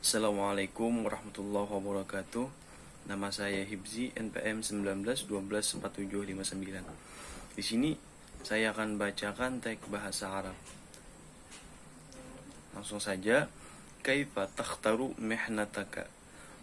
Assalamualaikum warahmatullahi wabarakatuh. Nama saya Hibzi, NPM 19124759. Di sini saya akan bacakan teks bahasa Arab. Langsung saja. Kaifa takhtaru mihnataka?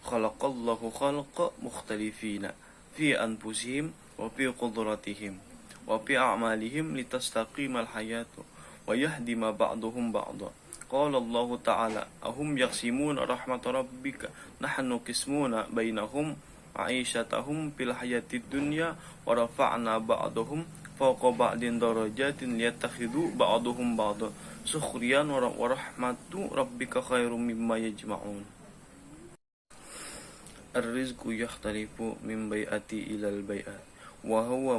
Khalaqallahu khalqa mukhtalifina fi anfusihim wa fi qudratihim wa fi a'malihim litastaqimal hayatu wa yahdima ba'duhum ba'da. Qala Allah Ta'ala ahum yaqsimuna rahmat rabbika nahnu qismuna bainahum ma'ishatahum fil hayatid dunya wa rafa'na ba'dahum fawqa ba'din darajatin liyattakhidhu ba'duhum ba'da sukhriyan wa rahmatu rabbika khairum mimma yajma'un. Ar-rizqu yakhtalifu min bai'ati ilal bai'at wa huwa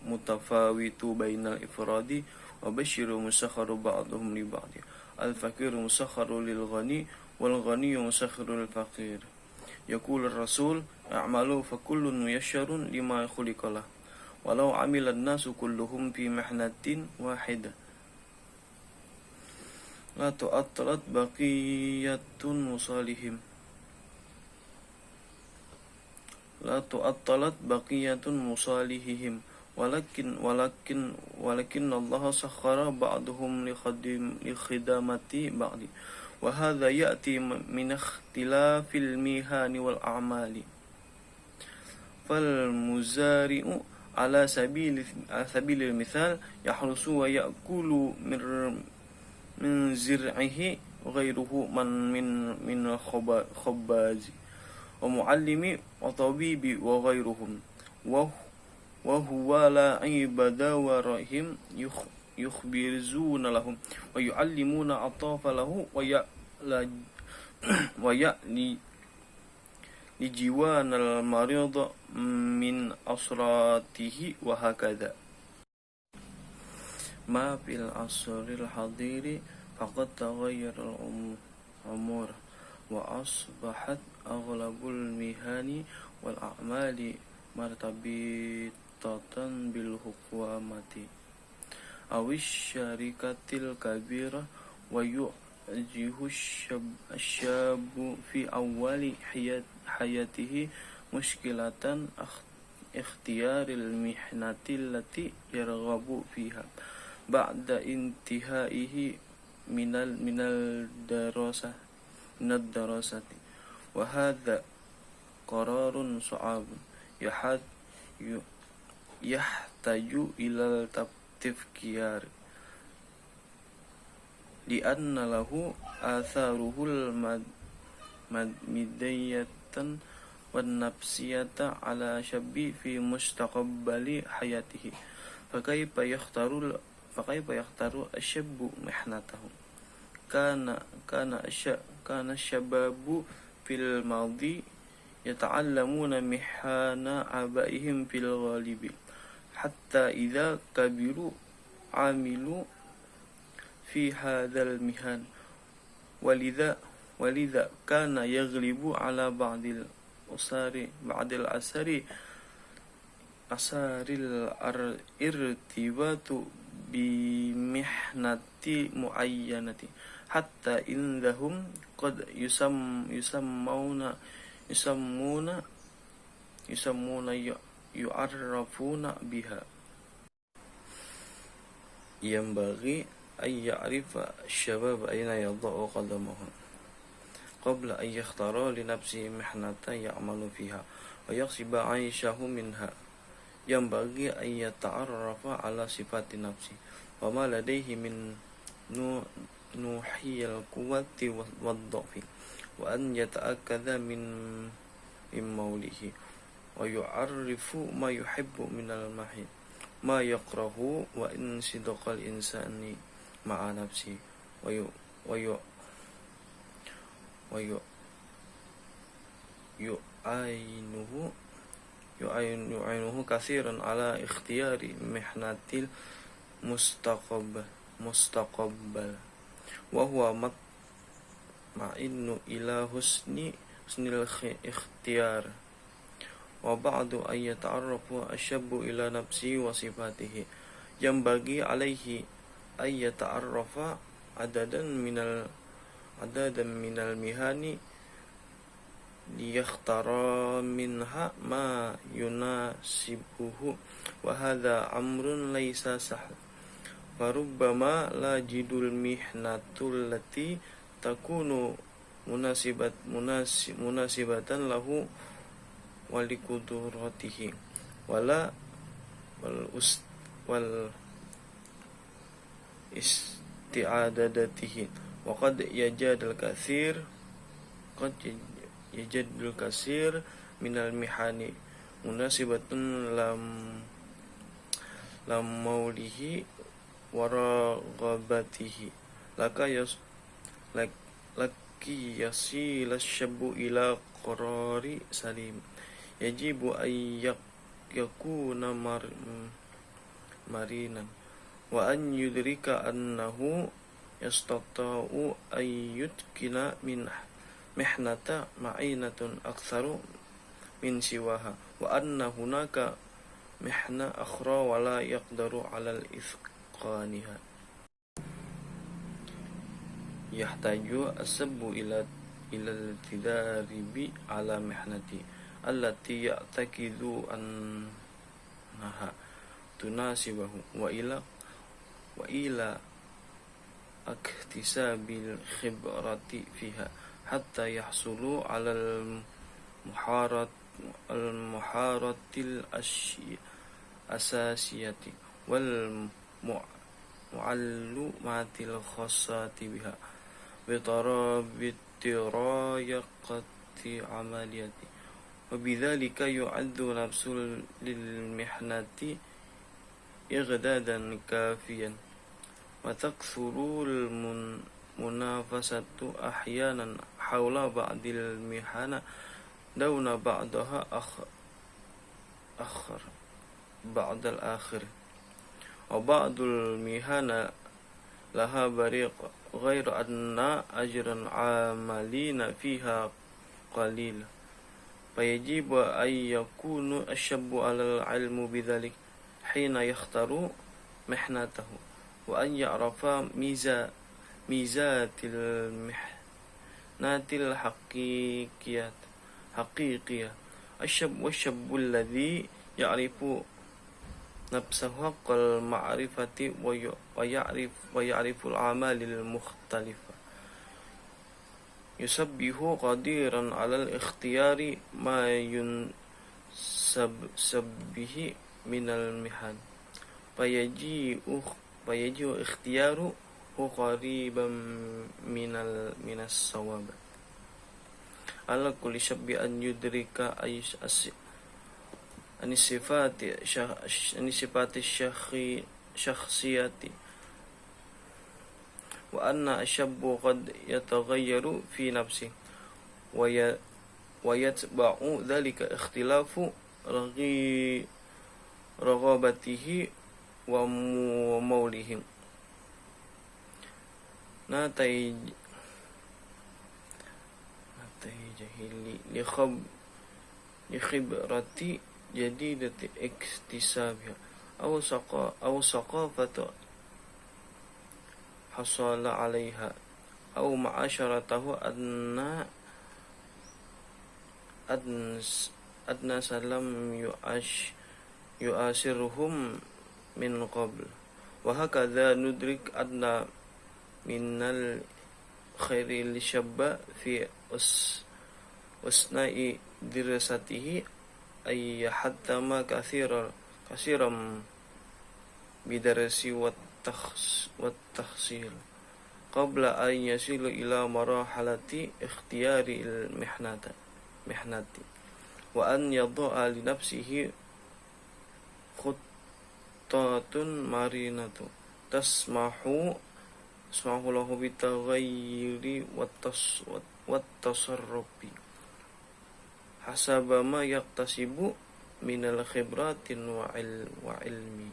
mutafawitu bainal ifradi wa basyiru musakharu ba'duhum li ba'di. Al-faqiru musakharu lil ghani wal ghaniyu musakharu lil faqir. Yaqulu ar-rasul a'malu fa kullun muyassarun lima khuliqa lah walau 'amila an-nasu kulluhum fi mihnatin wahidah la tu'attalat baqiyatun musalihim la tu'attalat baqiyatun musalihihim walakin Allah sakhara ba'duhum li khidamati ba'di wa hadha ya'ti min ikhtilafil mihani wal a'mali fal muzari'u ala sabilil mithal yahrusu wa ya'kulu min zir'ihi ghairuhu man min khabbazi wa muallimi wa tabibi wa ghairuhum wa huwa la ibada wa rahim yukhbirzuna lahum wa yuallimuna atafa lahu wa li jiwanal marid min asratihi wa hakadha. Ma fil asril hadiri faqad taghayyara al-umur wa asbahat aghlabul mihani wal a'mali martabitatan bil hukumati awish syarikatil kabira wa yu'jihu asyabu fi awali hayatihi muskilatan ikhtiyaril mihnati allati yarghabu fiha ba'da intihaihi minal darasati wa hadha qararun su'abun yahtaju ilal tafkiyar li'anna lahu atharuhul midayatan wan nafsiyata ala syabbi fi mustaqbali hayatihi fakaifa yakhtaru asyabbu mihnatahu kana syababu fil madhi yata'allamuna mihana abaihim fil ghalibi hatta idza kabiru amilu fi hadzal mihan walidha kana yaghlibu ala ba'dil asaril irtibatu bi mihnati muayyanati hatta indahum qad yusammuna yu'arrafuna biha yanbaghi ay ya'rifa ash-shabab ayna yadha'u qadamahu qabla an yakhtara li nafsihi mihnatan ya'malu fiha wa yaghsiba 'aishahu minha yanbaghi ay yata'arrafa ala sifati nafsi wa ma ladayhi min nuhiyal quwwati wad-dhafi wa an yata'akkada min maulihi wa yu'arrifu ma yuhibbu minal mahi ma yakrahu wa in sidqal insani ma'a nafsi wa yu'ainuhu katsiran ala ikhtiyari mihnatil mustaqabbal wa huwa ma'innu ila husnil ikhtiyar wa ba'du ay yata'arrafu asyabbu ila nafsi wa sifatihi yang bagi alaihi ay yata'arrafa adadan minal adadan minal mihani liyakhtara minha ma yunasibuhu wa hadha amrun laysa sahl farubbama la jidul mihnatul lati takunu munasibatan lahu walikudratihi wal isti'adadatihi wa qad yajadul kasir minal mihani munasibatun lam maulihi wa raghabatihi laki yasil asyabu ila qarari salim yajibu yakuna marinan wa an yudrika annahu yastata'u ayyutkina min mihnata ma'inatun aktsaru min siwaha wa anna hunaka mihna akhra wa la yaqdaru 'ala al-ithqaniha yahtaju asabbu ila al-tidaribi 'ala mihnati allati ya'taqidu annaha tunasibahu wa ila aktisabil khibrati fiha hatta yahsulu 'ala al-muharatil asasiyati wal mu'allumatil khassati biha bi tarayaqati amaliyati wa bidzalika yu'addu nafsul lil mihnati igdadan kafiyan wa takthurul munafasatu ahyanan hawla ba'dil mihana dawna ba'daha ba'dal akhir wa ba'dul mihana laha bariq ghairu anna ajran amalina fiha qalil fayajibu ay yakunu ashabbu alal ilmu bidzalik hina yakhtaru mihnatahu wa an ya'rafa mizatil mihnatil haqiqiyah asyabbu alladhi ya'rifu nafsahu haqqal ma'rifati wa ya'rifu al-amalil mukhtalifa yusabbihu qadiran 'alal ikhtiyari ma yunsabbihi minal mihan fayaji'u ikhtiyaru qariban minas sawab ala kulli syabbi an yudrika anisifati syakhsiyati wa anna asyabbu qad yataghayyaru fi nafsi wa yatba'u dhalika ikhtilafu raghabatihi wa maulihim natai jahili li khibrati jadidati iktisabiha aw saqafatu hasala 'alaiha aw ma'asharatahu adna salam yu'ashiruhum min qabl wa hakadha nudrik adna minal khairi li syabba fi usna'i dirasatihi ay hattama kathiram bidarasi wat tahsil qabla an yasilu ila marahalati ikhtiyari al mihnati wa an yadha'a li nafsihi khuttatun marinatu tasmahu lahu bitaghayyiri wat tasarrufi hasaba ma yaqtasibu minal khibratin wa ilmi.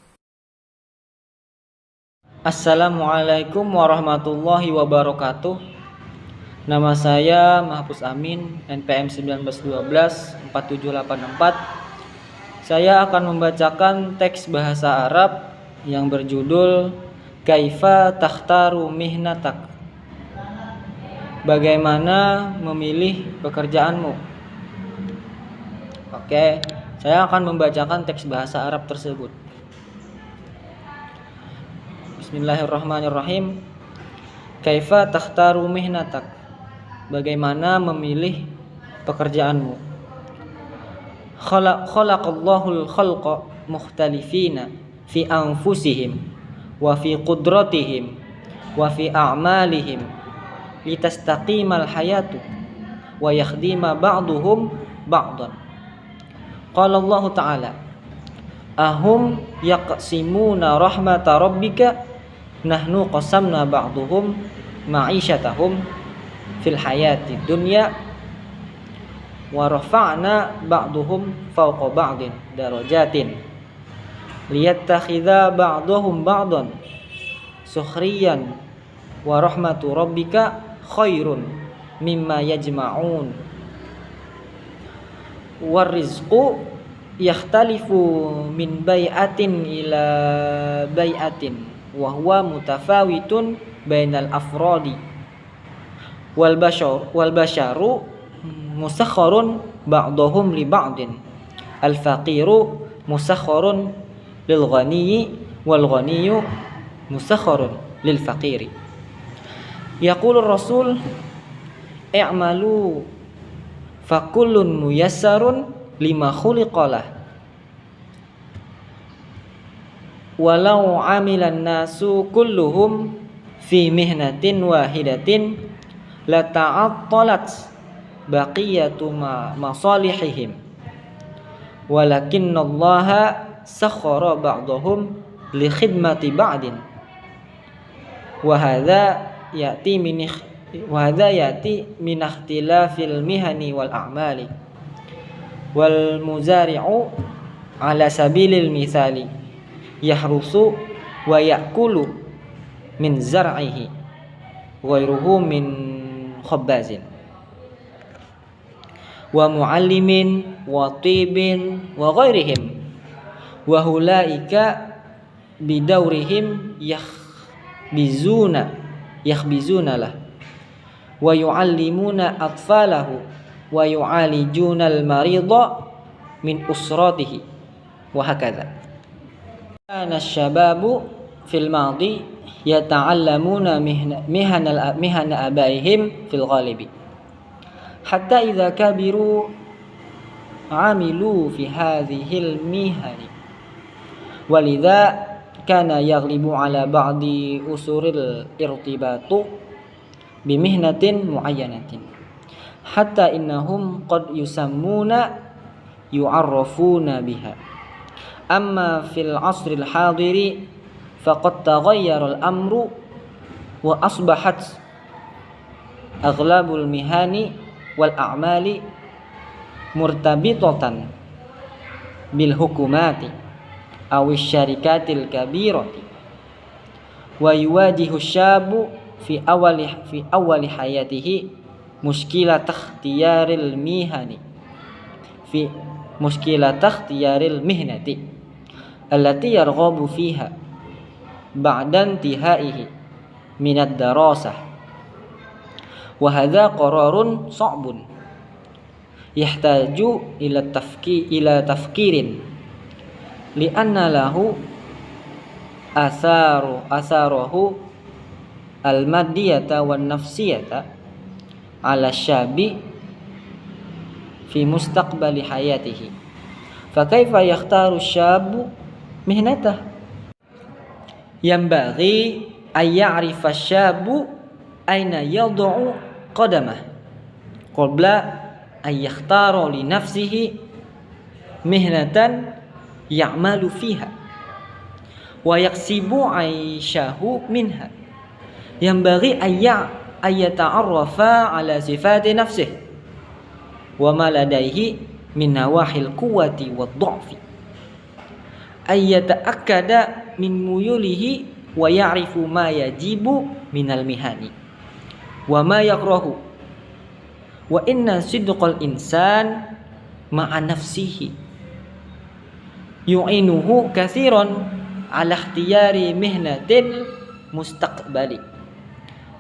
Assalamualaikum warahmatullahi wabarakatuh. Nama saya Mahfuz Amin, NPM 1912-4784. Saya akan membacakan teks bahasa Arab yang berjudul Kaifa takhtaru mihnatak. bagaimana memilih pekerjaanmu. Oke, saya akan membacakan teks bahasa Arab tersebut. Bismillahirrahmanirrahim. Kaifa takhtaru mihnatak? Bagaimana memilih pekerjaanmu. Khalaqallahul khalqa mukhtalifina fi anfusihim wa fi qudratihim wa fi a'malihim litastaqimal hayatu wa yakhdima ba'duhum ba'dan. Qala Allah Ta'ala, ahum yaqsimuna rahmata rabbika nahnu qasamna ba'duhum ma'isyatahum fil hayati dunya wa rafa'na ba'duhum fawqa ba'din darajatin liyattakhidha ba'duhum ba'dan sukhriyan wa rahmatu rabbika khairun mimma yajma'un war rizqu yakhtalifu min bai'atin ila bai'atin wa huwa mutafawitun bainal afradi wal basharu musakharun ba'dhum li ba'din al faqiru musakharun lil ghaniyyi wal ghaniyyu musakharun lil faqiri. Yaqulu Rasul i'malu fakullun muyassarun lima khuliqalah walau amilan nasu kulluhum fi mihnatin wahidatin la ta'attalat baqiyatu masalihihim walakinnallaha sakhara ba'dahum li khidmati ba'din wa hadza ya'ti min ikhtilafil mihani wal a'mali wal muzari'u ala sabilil mithali yahrusu wa ya'kulu min zar'ihi ghairuhu min khabbazin wa muallimin wa tibin wa ghairihim wa hulaika bidawrihim yakhbizuna lah wa yuallimuna atfalahu wa yu'alijuna al-marida min usratihi wa hakadha. Kana asy-syababu fil madi yata'allamuna mihana abaihim fil ghalibi hatta idza kabiru amilu fi hadhil mihani walidha kana yaghlibu ala ba'di usuril irtibatu bimihnatin muayyanatin hatta innahum qad yusammuna yu'arrafuna biha amma fil asril hadiri faqad taghayyara al-amru wa asbahat aghlabul mihani wal a'mali murtabitatan bil hukumati aw syarikatil kabirati wa yuwajihu syabu fi awali hayatihi muskilat ikhtiyaril mihani fi muskilat ikhtiyaril mihnati allati yarghabu fiha ba'da intihaihi minad darasah wa hadha qararun sa'bun yahtaju ila tafkirin li'anna lahu asaruhu al-maddiyata wan nafsiyata ala syabi fi mustaqbali hayatihi fa kaifa yakhtaru syabu mihnatah yanbaghi ay ya'rifa syabu aina yad'u qadamah qabla ay yakhtara li nafsihi mihnatan ya'malu fiha wa yaksibu aishahu minha yanbaghi ay yata'arrafa ala sifati nafsihi wa ma ladaihi min nawahil quwwati wad dha'fi ay yata'akkada min muyulihi wa ya'rifu ma yajibu minal mihani wa ma yakrahu wa inna sidqal insan ma'a nafsihi yu'inuhu katsiran ala ikhtiyari mihnatil mustaqbali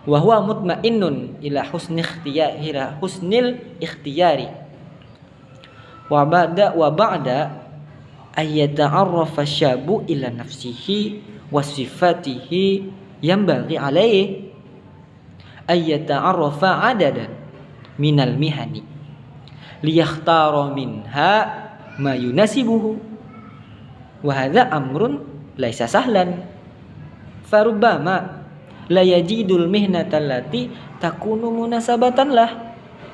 wa huwa mutmainnun ila husnil ikhtiyari wa ba'da ayyata'arrafa syabu ila nafsihi wa sifatihi yambaghi alaihi ayyata'arrafa adadan minal mihani liyakhtara minha ma yunasibuhu wa hadha amrun laisa sahlan farubbama la yajidul mihnata allati takunu munasabatan lah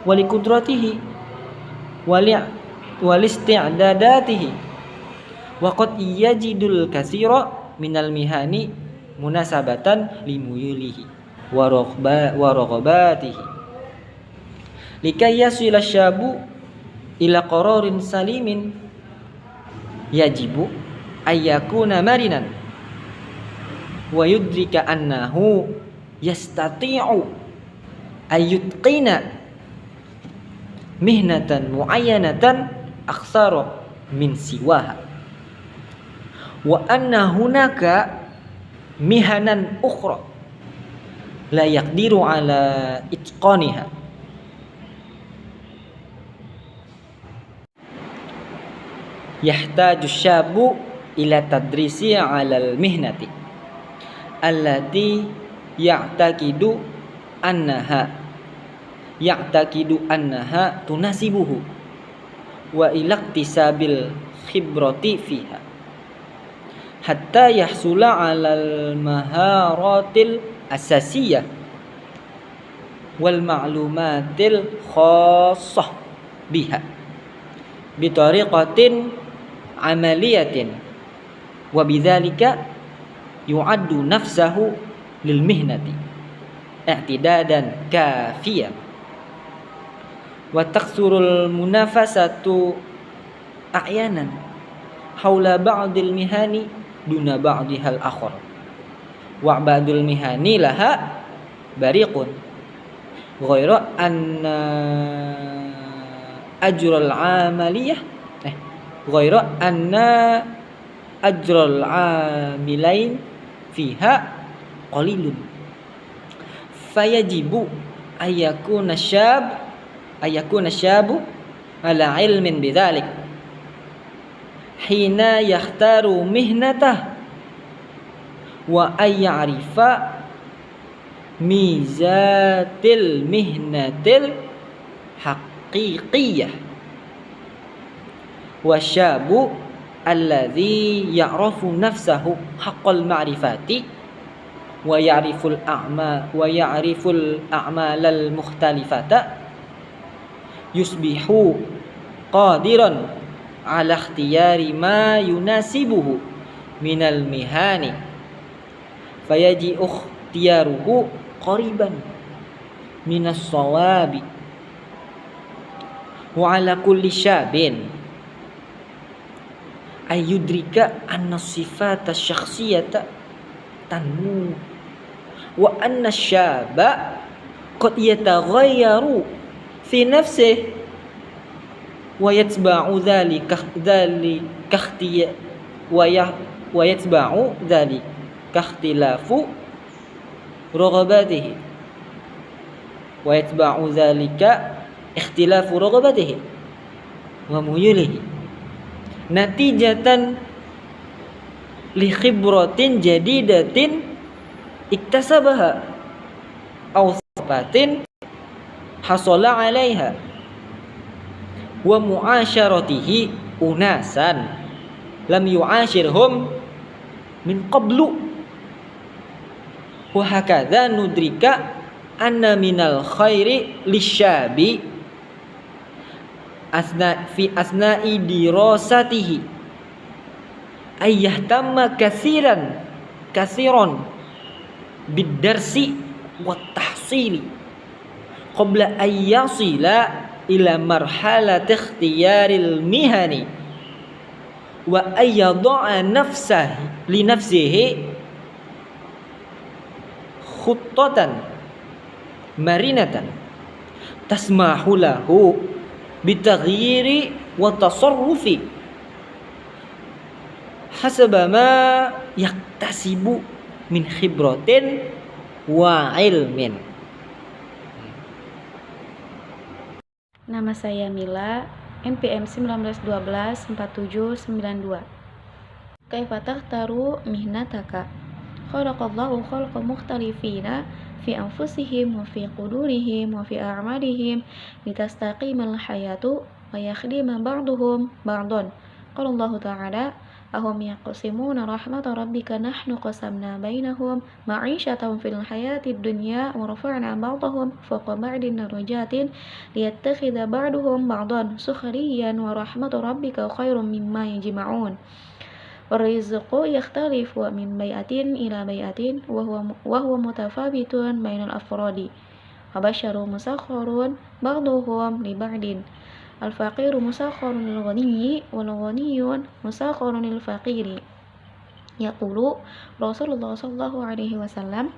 wali qudratihi wali isti'dadatihi wa qad yajidul katsira minal mihani munasabatan limuyulihi wa raghabatihi likay yasila syabu ila qararin salimin yajibu ayyakuna marinan wa yudrika annahu yastati'u ayyutqina mihnatan muayyanatan aktsara min siwaha wa anna hunaka mihanan ukhra la yaqdiru ala itqaniha yahtaju syabu ila tadrisi ala al-mihnati allati ya'taqidu annaha tunasibuhu wa ila iktisabil khibrati fiha hatta yahsula 'alal maharatil asasiyah wal ma'lumatil khassah biha bi tariqatin amaliyatin wa bidzalika yu'addu nafsahu lil mihnati i'tidadan kafiyan wa taqsurul munafasatu a'yanan haula ba'dil mihani duna ba'dihal akhar wa ba'dul mihani laha bariqun ghairu anna ajral amaliyah ghairu anna ajral amilain fiha qalilun fayajibu ayakuna syabu ala ilmin bidzalik hina yakhtaru mihnatah wa ayyarifa mizatil mihnatil haqiqiyah wa syabu alladhi ya'rafu nafsahu haqqal ma'rifati wa ya'riful a'malal mukhtalifata yusbihu qadiran ala ikhtiyari ma yunasibuhu minal mihani fayaji ikhtiyaruhu qariban minas sawabi wa ala kulli syabin ayyudrika anna sifata syakhsiyata tanmu wa anna syaba qad yataghayyaru fi nafsihi wa yatba'u dhalika ikhtilafu raghabatihi wa muyulihi natijatan li khibratin jadidatin iktasabaha aw sifatin hasala 'alaiha wa mu'asyaratihi unasan lam yu'ashirhum min qablu wa hakadha nudrika anna minal khairi lisyabi fi asna'i dirasatihi ayyahtamma kathiran bid-darsi wat tahsili qabla ayyasila ila marhalat ikhtiyaril mihani wa ayyada'a li nafsihi khuttatan marinatan tasmahu lahu bitaghyiri wa tasarrufi hasaba ma yaktasibu min khibratin wa ilmin. Nama saya Mila, NPM 1912-4792. Kaifa takhtaru mihnataka? Khalaqallahu khalqa mukhtalifina fi anfusihim wa fi qudurihim wa fi a'malihim litastaqimal hayatu wa yakhdima ba'duhum ba'dan. Qala Allah Ta'ala ahum yaqsimuna rahmata rabbika nahnu qasamna bainahum ma'ishatahum fil hayatid dunya wa rafa'na ba'dahum fawqa ba'din darajatin liyattakhidha ba'duhum ba'dan sukhriyan wa rahmatu rabbika khairum mimma yajma'un. Warizqu yakhtalifu min bai'atin ila bai'atin wa huwa mutafawitun bainal afradi. Habasyaru musakharun ba'duhum li ba'din. Al-faqiru musakharun lil ghaniyyi wal ghaniyun musakharun lil faqiri. Yaqulu Rasulullah sallallahu alaihi wasallam,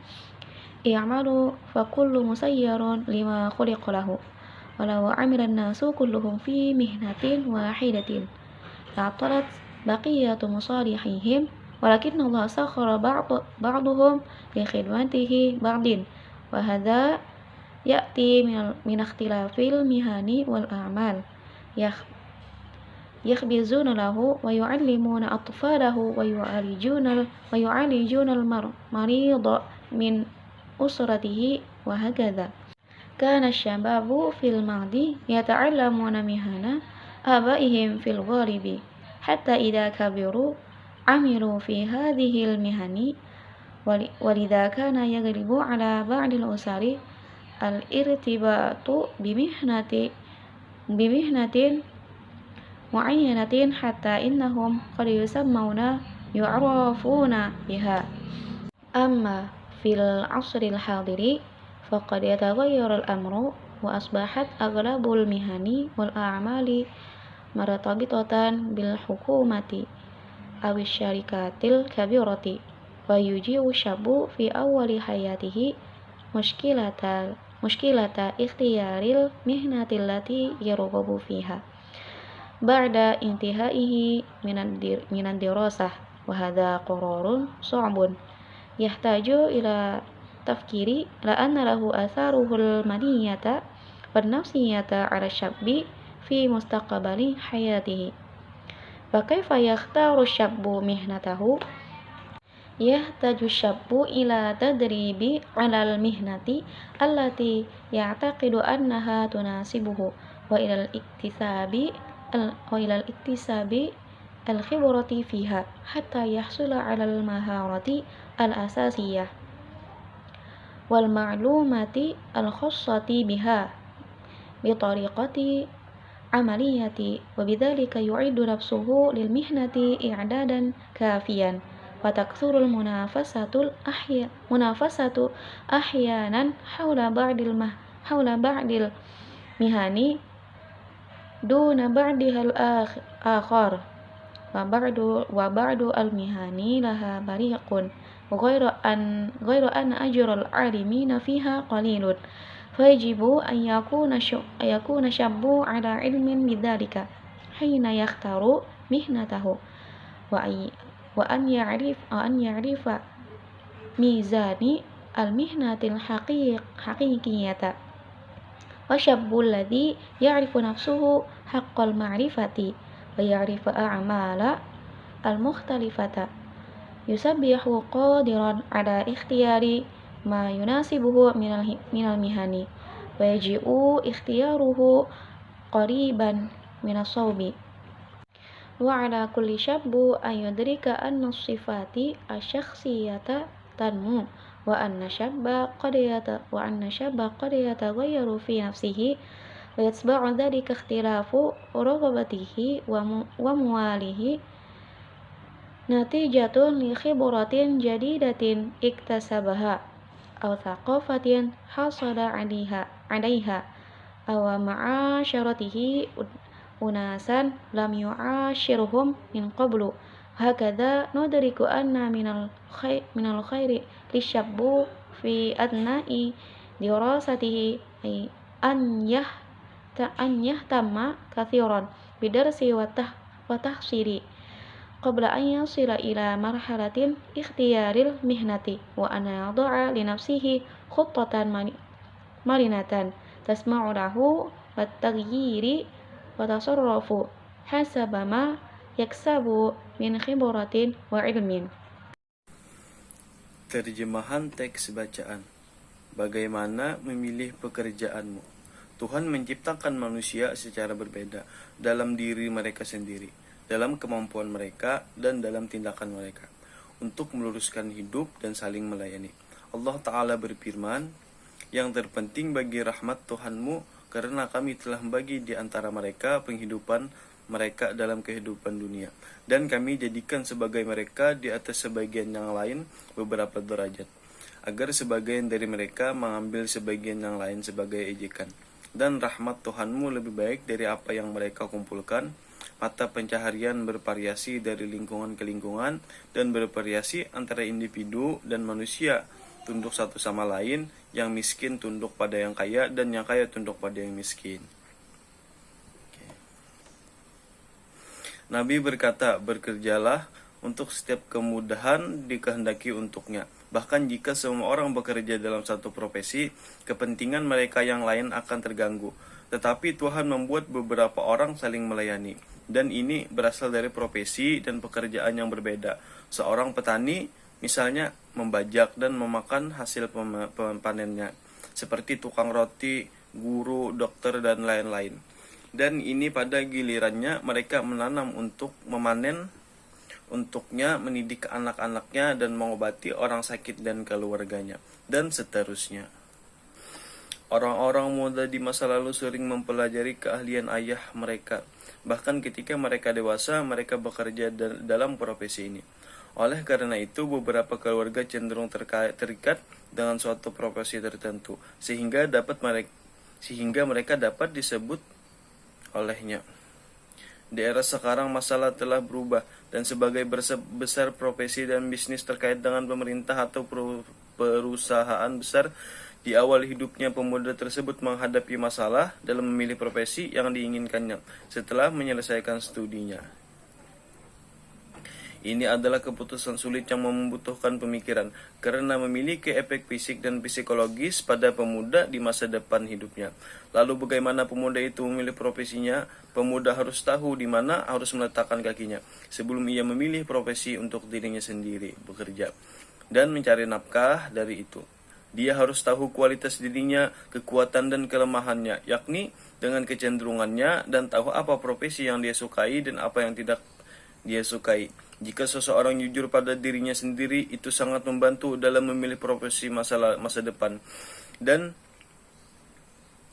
i'malu fa kullu musayyarun lima khuliqa lahu. Walau 'amila an-nasu kulluhum fi mihnatin wahidatin la'talat baqiyatu musalihihim walakin Allah sakhara ba'duhum li khidmatihi ba'din wa hadha ya'ti min ikhtilafil mihani wal a'mal yakhbizuna lahu wa yu'allimuna atfalahu wa yu'alijuna al-marida min usratihi wa hakadha kana asy-syababu fil mahdi yata'allamuna mihana abaihim fil ghalibi hatta idza kabiru amilu fi hadhihi al-mihani walidha kana yaghlibu ala ba'dil usari al-irtibatu bimihnatin muayyanatin hatta innahum qad yusammuna yu'rafuna biha. Amma fil asril hadiri faqad yataghayyara al-amru wa asbahat aghlabul mihani wal a'mali martabitatan bil hukumati awis syarikatil kabirati wa yujiu syabu fi awwali hayatihi muskilata ikhtiyaril mihnatil lati yarghabu fiha ba'da intihaihi minan dirasah wa hadha qararun su'bun yahtaju ila tafkiri la anna lahu atharuhul maniyata wan nafsiyata ala syabbi fi mustaqbali hayatihi. Fa kaifa yakhtaru syabbu mihnatahu? Yahtaju syabbu ila tadribi 'alal mihnati allati ya'taqidu annaha tunasibuhu wa ilal iktisabi al-khibrati fiha hatta yahsula 'alal maharati al-asasiyah wal ma'lumati al-khassati biha bi tariqati amaliyati wa bidzalika yu'iddu nafsuhu lil mihnati i'dadan kafiyan wa takthurul munafasatu ahyanan haula ba'dil mihani duna ba'dihal akhar wa ba'du al mihani laha bariqun ghairu an ajrul alimina fiha qalilun fajibu an yakuna syabbu ala ilmin bidzalika hina yakhtaru mihnatahu wa an ya'rifa mizani al mihnatil haqiqiyata wa syabbul ladzi ya'rifu nafsuhu haqqal ma'rifati wa ya'rifu a'mala al mukhtalifata yusabbihu qadiran ala ikhtiyari ma yunasibuhu minal mihani wa yaji'u ikhtiyaruhu qariban minas sawbi wa ala kulli syabbu an yudrika anna sifati asyakhsiyata tanmu wa anna syabba qad yataghayyaru fi nafsihi wa yatba'u dhalika ikhtilafu raghabatihi wa muwalihi natijatun li khibratin jadidatin iktasabaha aw thaqafatin hasada 'alaiha aw ma'asyaratihi unasan lam yu'ashirhum min qablu hakadha nudriku anna minal khairi lisyabbu fi adna'i dirasatihi an yahtama kathiran bidarsi wa tahsiri قبل أن يصل إلى مرحلة اختيار المهنة وأن يضع لنفسه خطة مرنة تسمع له بالتغيير وتصرف حسب ما يكسب من خبرة وعلم. Terjemahan teks bacaan. Bagaimana memilih pekerjaanmu? Tuhan menciptakan manusia secara berbeda dalam diri mereka sendiri, dalam kemampuan mereka, dan dalam tindakan mereka, untuk meluruskan hidup dan saling melayani. Allah Ta'ala berfirman, yang terpenting bagi rahmat Tuhanmu, karena kami telah membagi di antara mereka penghidupan mereka dalam kehidupan dunia, dan kami jadikan sebagai mereka di atas sebagian yang lain beberapa derajat, agar sebagian dari mereka mengambil sebagian yang lain sebagai ejekan. Dan rahmat Tuhanmu lebih baik dari apa yang mereka kumpulkan. Mata pencaharian bervariasi dari lingkungan ke lingkungan, dan bervariasi antara individu dan manusia, tunduk satu sama lain, yang miskin tunduk pada yang kaya, dan yang kaya tunduk pada yang miskin. Nabi berkata, bekerjalah untuk setiap kemudahan dikehendaki untuknya. Bahkan jika semua orang bekerja dalam satu profesi, kepentingan mereka yang lain akan terganggu. Tetapi Tuhan membuat beberapa orang saling melayani, dan ini berasal dari profesi dan pekerjaan yang berbeda. Seorang petani, misalnya, membajak dan memakan hasil panennya, seperti tukang roti, guru, dokter, dan lain-lain. Dan ini pada gilirannya mereka menanam untuk memanen, untuknya mendidik anak-anaknya dan mengobati orang sakit dan keluarganya, dan seterusnya. Orang-orang muda di masa lalu sering mempelajari keahlian ayah mereka. Bahkan ketika mereka dewasa, mereka bekerja dalam profesi ini. Oleh karena itu, beberapa keluarga cenderung terikat dengan suatu profesi tertentu, sehingga mereka dapat disebut olehnya. Di era sekarang masalah telah berubah, dan sebagai besar profesi dan bisnis terkait dengan pemerintah atau perusahaan besar, di awal hidupnya pemuda tersebut menghadapi masalah dalam memilih profesi yang diinginkannya setelah menyelesaikan studinya. Ini adalah keputusan sulit yang membutuhkan pemikiran, karena memiliki efek fisik dan psikologis pada pemuda di masa depan hidupnya. Lalu bagaimana pemuda itu memilih profesinya? Pemuda harus tahu di mana harus meletakkan kakinya sebelum ia memilih profesi untuk dirinya sendiri bekerja dan mencari nafkah dari itu. Dia harus tahu kualitas dirinya, kekuatan dan kelemahannya, yakni dengan kecenderungannya, dan tahu apa profesi yang dia sukai dan apa yang tidak dia sukai. Jika seseorang jujur pada dirinya sendiri, itu sangat membantu dalam memilih profesi masa depan. Dan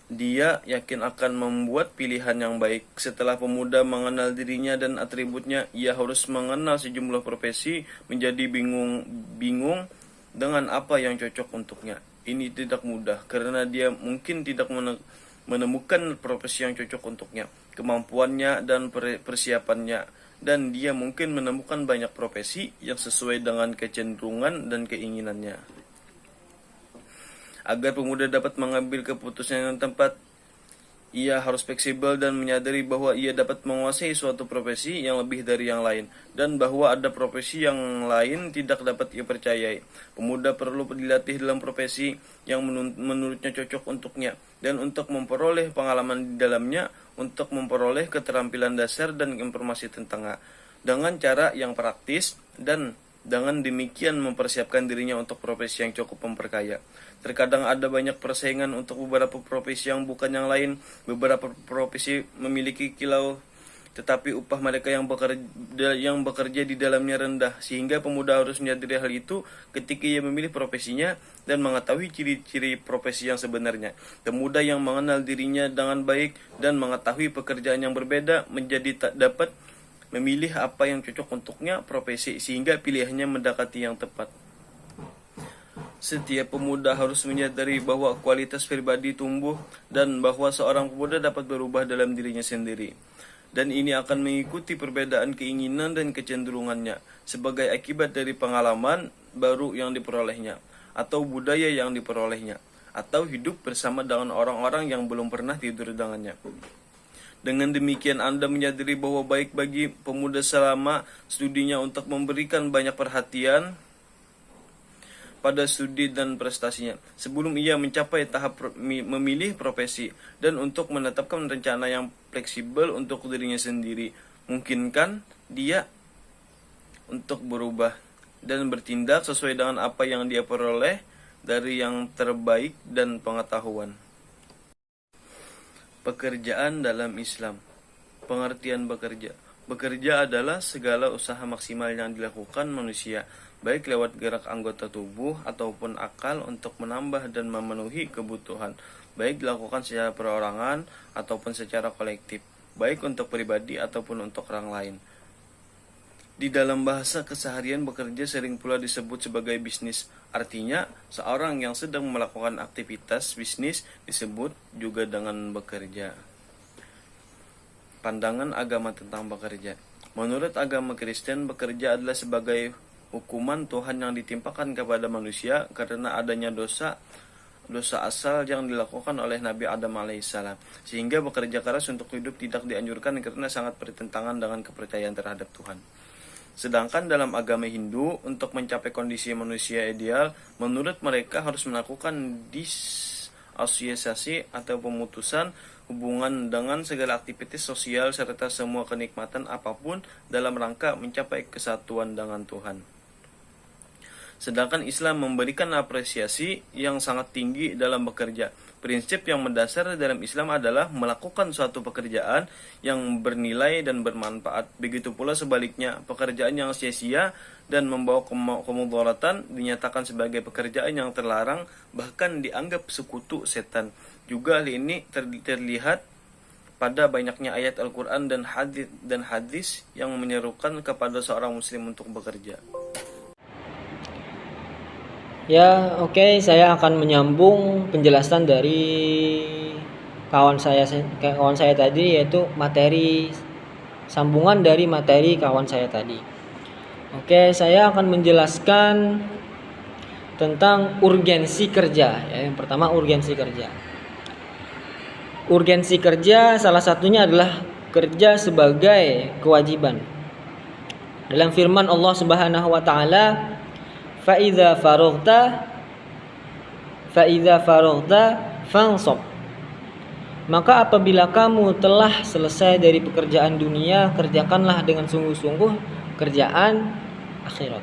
dia yakin akan membuat pilihan yang baik. Setelah pemuda mengenal dirinya dan atributnya, ia harus mengenal sejumlah profesi, menjadi bingung dengan apa yang cocok untuknya. Ini tidak mudah, karena dia mungkin tidak menemukan profesi yang cocok untuknya, kemampuannya dan persiapannya. Dan dia mungkin menemukan banyak profesi yang sesuai dengan kecenderungan dan keinginannya. Agar pemuda dapat mengambil keputusan yang tepat, ia harus fleksibel dan menyadari bahwa ia dapat menguasai suatu profesi yang lebih dari yang lain, dan bahwa ada profesi yang lain tidak dapat ia percayai. Pemuda perlu dilatih dalam profesi yang menurutnya cocok untuknya, dan untuk memperoleh pengalaman di dalamnya, untuk memperoleh keterampilan dasar dan informasi tentangnya dengan cara yang praktis, dan dengan demikian mempersiapkan dirinya untuk profesi yang cukup memperkaya. Terkadang ada banyak persaingan untuk beberapa profesi yang bukan yang lain. Beberapa profesi memiliki kilau, tetapi upah mereka yang bekerja di dalamnya rendah, sehingga pemuda harus menyadari hal itu ketika ia memilih profesinya dan mengetahui ciri-ciri profesi yang sebenarnya. Pemuda yang mengenal dirinya dengan baik dan mengetahui pekerjaan yang berbeda menjadi tak dapat memilih apa yang cocok untuknya profesi, sehingga pilihannya mendekati yang tepat. Setiap pemuda harus menyadari bahwa kualitas pribadi tumbuh dan bahwa seorang pemuda dapat berubah dalam dirinya sendiri. Dan ini akan mengikuti perbedaan keinginan dan kecenderungannya sebagai akibat dari pengalaman baru yang diperolehnya, atau budaya yang diperolehnya, atau hidup bersama dengan orang-orang yang belum pernah tidur dengannya. Dengan demikian Anda menyadari bahwa baik bagi pemuda selama studinya untuk memberikan banyak perhatian pada studi dan prestasinya sebelum ia mencapai tahap memilih profesi, dan untuk menetapkan rencana yang fleksibel untuk dirinya sendiri. Mungkinkan dia untuk berubah dan bertindak sesuai dengan apa yang dia peroleh dari yang terbaik dan pengetahuan. Pekerjaan dalam Islam. Pengertian bekerja. Bekerja adalah segala usaha maksimal yang dilakukan manusia, baik lewat gerak anggota tubuh ataupun akal untuk menambah dan memenuhi kebutuhan, baik dilakukan secara perorangan ataupun secara kolektif, baik untuk pribadi ataupun untuk orang lain. Di dalam bahasa keseharian, bekerja sering pula disebut sebagai bisnis. Artinya, seorang yang sedang melakukan aktivitas bisnis disebut juga dengan bekerja. Pandangan agama tentang bekerja. Menurut agama Kristen, bekerja adalah sebagai hukuman Tuhan yang ditimpakan kepada manusia karena adanya dosa asal yang dilakukan oleh Nabi Adam alaihissalam, sehingga bekerja keras untuk hidup tidak dianjurkan karena sangat bertentangan dengan kepercayaan terhadap Tuhan. Sedangkan dalam agama Hindu, untuk mencapai kondisi manusia ideal, menurut mereka harus melakukan disosiasi atau pemutusan hubungan dengan segala aktivitas sosial serta semua kenikmatan apapun dalam rangka mencapai kesatuan dengan Tuhan. Sedangkan Islam memberikan apresiasi yang sangat tinggi dalam bekerja. Prinsip yang mendasar dalam Islam adalah melakukan suatu pekerjaan yang bernilai dan bermanfaat. Begitu pula sebaliknya, pekerjaan yang sia-sia dan membawa kemudaratan dinyatakan sebagai pekerjaan yang terlarang, bahkan dianggap sekutu setan. Juga hal ini terlihat pada banyaknya ayat Al-Quran dan hadis yang menyerukan kepada seorang muslim untuk bekerja. Ya, oke, saya akan menyambung penjelasan dari kawan saya tadi, yaitu sambungan dari materi kawan saya tadi. Oke, saya akan menjelaskan tentang urgensi kerja. Ya, yang pertama, urgensi kerja. Urgensi kerja salah satunya adalah kerja sebagai kewajiban. Dalam firman Allah Subhanahu wa taala, Fa'idha farogta fansab. Maka apabila kamu telah selesai dari pekerjaan dunia, kerjakanlah dengan sungguh-sungguh kerjaan akhirat.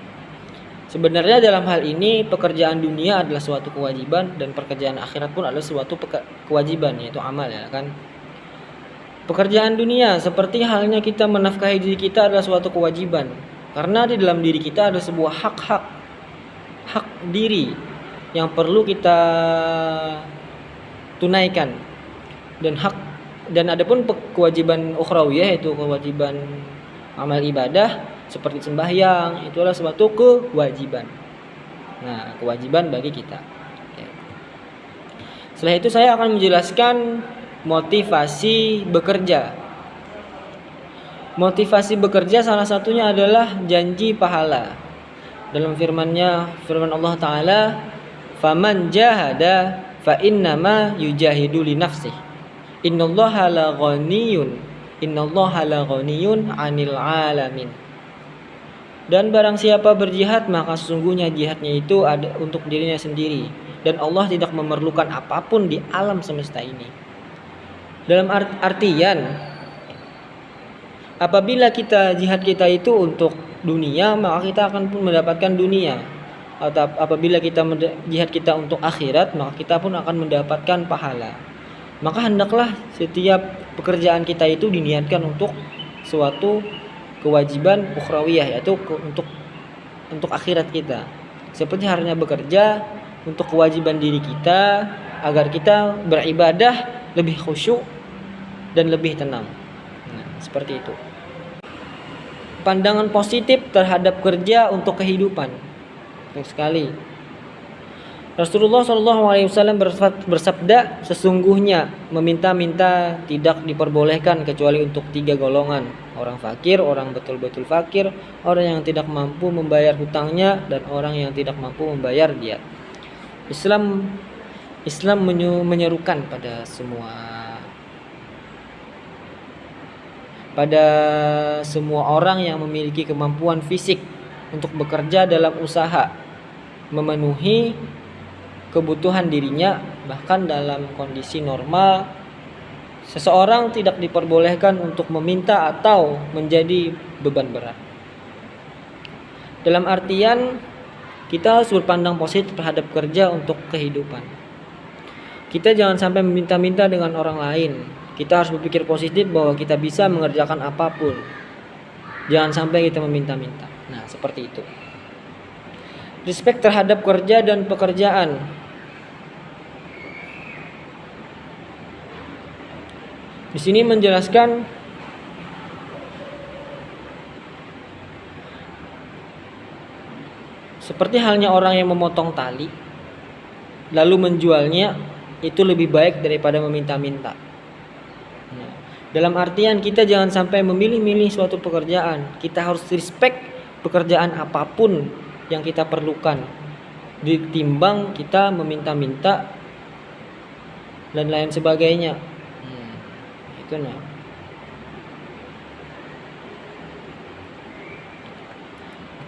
Sebenarnya dalam hal ini pekerjaan dunia adalah suatu kewajiban dan pekerjaan akhirat pun adalah suatu kewajiban, yaitu amal, ya kan. Pekerjaan dunia seperti halnya kita menafkahi diri kita adalah suatu kewajiban, karena di dalam diri kita ada sebuah hak diri yang perlu kita tunaikan, dan adapun kewajiban ukhrawiyah, yaitu kewajiban amal ibadah seperti sembahyang, itu adalah suatu kewajiban. Nah, kewajiban bagi kita. Oke. Setelah itu saya akan menjelaskan motivasi bekerja. Motivasi bekerja salah satunya adalah janji pahala. Dalam firman Allah Ta'ala, faman jahada fa innama yujahidu li nafsih innallaha la ghaniyun 'anil 'alamin. Dan barang siapa berjihad, maka sesungguhnya jihadnya itu ada untuk dirinya sendiri, dan Allah tidak memerlukan apapun di alam semesta ini. Dalam artian, apabila jihad kita itu untuk dunia, maka kita akan pun mendapatkan dunia. Atau apabila jihad kita untuk akhirat, maka kita pun akan mendapatkan pahala. Maka hendaklah setiap pekerjaan kita itu diniatkan untuk suatu kewajiban ukhrawiyah, yaitu untuk akhirat kita. Seperti halnya bekerja untuk kewajiban diri kita agar kita beribadah lebih khusyuk dan lebih tenang. Nah, seperti itu. Pandangan positif terhadap kerja untuk kehidupan. Penting sekali. Rasulullah SAW bersabda, sesungguhnya meminta-minta tidak diperbolehkan kecuali untuk 3 golongan: orang fakir, orang betul-betul fakir, orang yang tidak mampu membayar hutangnya, dan orang yang tidak mampu membayar dia. Islam menyerukan pada semua pada semua orang yang memiliki kemampuan fisik untuk bekerja dalam usaha, memenuhi kebutuhan dirinya. Bahkan dalam kondisi normal, seseorang tidak diperbolehkan untuk meminta atau menjadi beban berat. Dalam artian, kita harus berpandang positif terhadap kerja untuk kehidupan. Kita jangan sampai meminta-minta dengan orang lain. Kita harus berpikir positif bahwa kita bisa mengerjakan apapun. Jangan sampai kita meminta-minta. Nah, seperti itu. Respect terhadap kerja dan pekerjaan. Di sini menjelaskan seperti halnya orang yang memotong tali lalu menjualnya, itu lebih baik daripada meminta-minta. Nah, dalam artian kita jangan sampai memilih-milih suatu pekerjaan. Kita harus respect pekerjaan apapun yang kita perlukan, ditimbang kita meminta-minta dan lain sebagainya. Itu nah.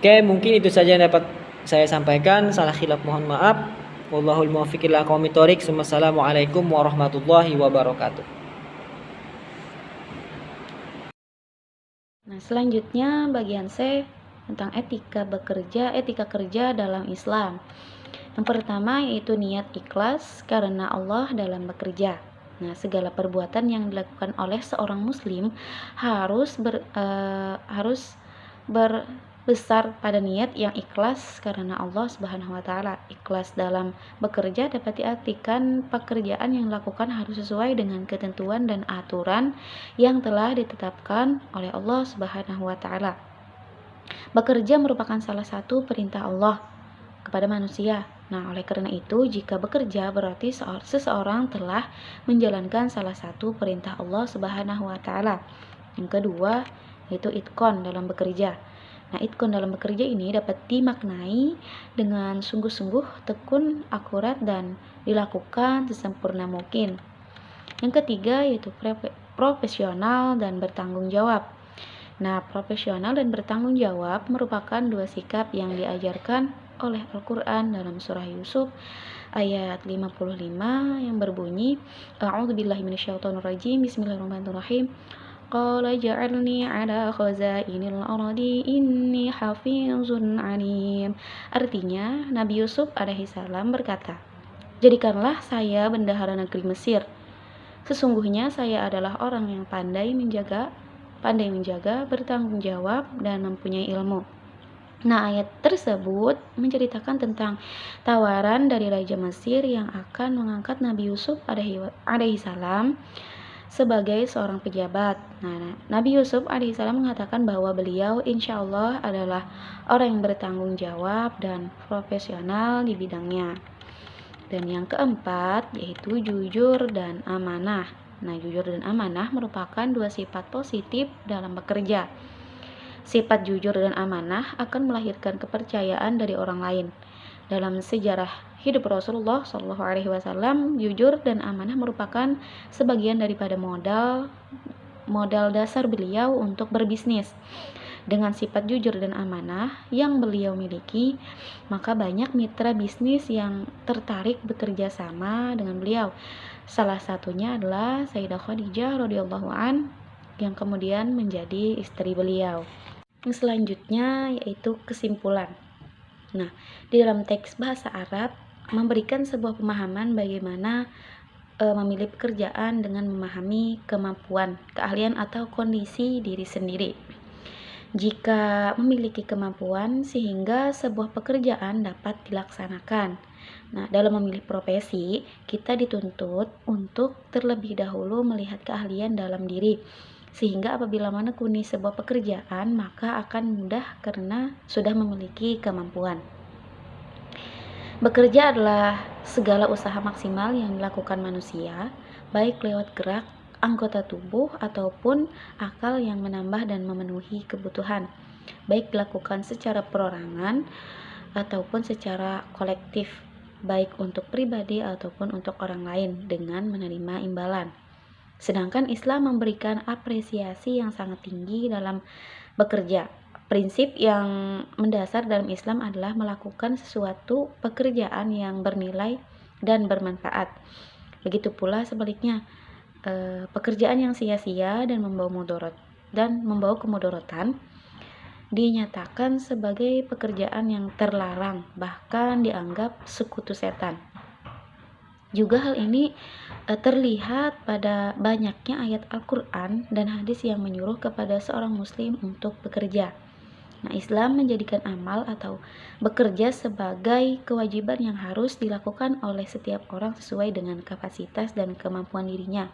Oke, mungkin itu saja yang dapat saya sampaikan. Salah khilaf mohon maaf. Wallahul muwaffiq ila aqwamit thoriq. Wassalamualaikum warahmatullahi wabarakatuh. Nah, selanjutnya bagian C tentang etika kerja dalam Islam. Yang pertama yaitu niat ikhlas karena Allah dalam bekerja. Nah, segala perbuatan yang dilakukan oleh seorang muslim harus berbesar pada niat yang ikhlas karena Allah Subhanahu wa taala. Ikhlas dalam bekerja dapat diartikan pekerjaan yang dilakukan harus sesuai dengan ketentuan dan aturan yang telah ditetapkan oleh Allah Subhanahu wa taala. Bekerja merupakan salah satu perintah Allah kepada manusia. Nah, oleh karena itu, jika bekerja berarti seseorang telah menjalankan salah satu perintah Allah Subhanahu wa taala. Yang kedua, yaitu itqon dalam bekerja. Nah, itqon dalam bekerja ini dapat dimaknai dengan sungguh-sungguh, tekun, akurat, dan dilakukan sesempurna mungkin. Yang ketiga, yaitu profesional dan bertanggung jawab. Nah, profesional dan bertanggung jawab merupakan dua sikap yang diajarkan oleh Al-Quran dalam surah Yusuf ayat 55 yang berbunyi, A'udzubillahi minasyaitonirrajim, Bismillahirrahmanirrahim. Qala ja'alni ala khazainil ardi inni hafizun alim. Artinya, Nabi Yusuf alaihissalam berkata, jadikanlah saya bendahara negeri Mesir. Sesungguhnya saya adalah orang yang pandai menjaga, bertanggung jawab, dan mempunyai ilmu. Nah, ayat tersebut menceritakan tentang tawaran dari Raja Mesir yang akan mengangkat Nabi Yusuf alaihissalam sebagai seorang pejabat. Nah, Nabi Yusuf alaihissalam mengatakan bahwa beliau insya Allah adalah orang yang bertanggung jawab dan profesional di bidangnya. Dan yang keempat yaitu jujur dan amanah. Nah, jujur dan amanah merupakan dua sifat positif dalam bekerja. Sifat jujur dan amanah akan melahirkan kepercayaan dari orang lain. Dalam sejarah hidup Rasulullah SAW, jujur dan amanah merupakan sebagian daripada modal dasar beliau untuk berbisnis. Dengan sifat jujur dan amanah yang beliau miliki, maka banyak mitra bisnis yang tertarik bekerja sama dengan beliau. Salah satunya adalah Sayyidah Khadijah radhiyallahu an yang kemudian menjadi istri beliau. Yang selanjutnya yaitu kesimpulan. Nah, di dalam teks bahasa Arab memberikan sebuah pemahaman bagaimana memilih pekerjaan dengan memahami kemampuan, keahlian atau kondisi diri sendiri. Jika memiliki kemampuan sehingga sebuah pekerjaan dapat dilaksanakan. Nah, dalam memilih profesi, kita dituntut untuk terlebih dahulu melihat keahlian dalam diri. Sehingga apabila menekuni sebuah pekerjaan, maka akan mudah karena sudah memiliki kemampuan. Bekerja adalah segala usaha maksimal yang dilakukan manusia, baik lewat gerak, anggota tubuh, ataupun akal yang menambah dan memenuhi kebutuhan, baik dilakukan secara perorangan ataupun secara kolektif, baik untuk pribadi ataupun untuk orang lain dengan menerima imbalan. Sedangkan Islam memberikan apresiasi yang sangat tinggi dalam bekerja. Prinsip yang mendasar dalam Islam adalah melakukan sesuatu pekerjaan yang bernilai dan bermanfaat. Begitu pula sebaliknya, pekerjaan yang sia-sia dan membawa kemudorotan dinyatakan sebagai pekerjaan yang terlarang, bahkan dianggap sekutu setan. Juga hal ini terlihat pada banyaknya ayat Al-Quran dan hadis yang menyuruh kepada seorang muslim untuk bekerja. Nah, Islam menjadikan amal atau bekerja sebagai kewajiban yang harus dilakukan oleh setiap orang sesuai dengan kapasitas dan kemampuan dirinya.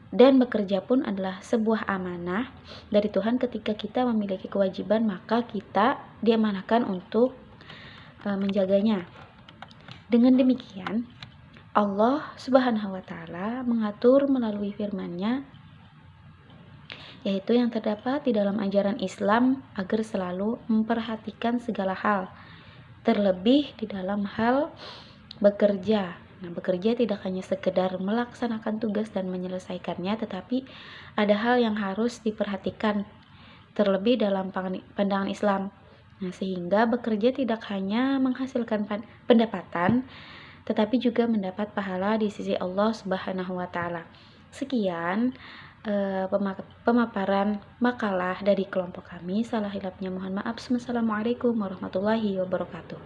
Dan bekerja pun adalah sebuah amanah dari Tuhan. Ketika kita memiliki kewajiban, maka kita diamanahkan untuk menjaganya. Dengan demikian, Allah Subhanahu wa Ta'ala mengatur melalui firman-Nya, yaitu yang terdapat di dalam ajaran Islam, agar selalu memperhatikan segala hal, terlebih di dalam hal bekerja. Nah, bekerja tidak hanya sekedar melaksanakan tugas dan menyelesaikannya, tetapi ada hal yang harus diperhatikan, terlebih dalam pandangan Islam. Nah, sehingga bekerja tidak hanya menghasilkan pendapatan, tetapi juga mendapat pahala di sisi Allah Subhanahu wa Ta'ala. Sekian pemaparan makalah dari kelompok kami. Salah hilapnya mohon maaf. Wassalamualaikum warahmatullahi wabarakatuh.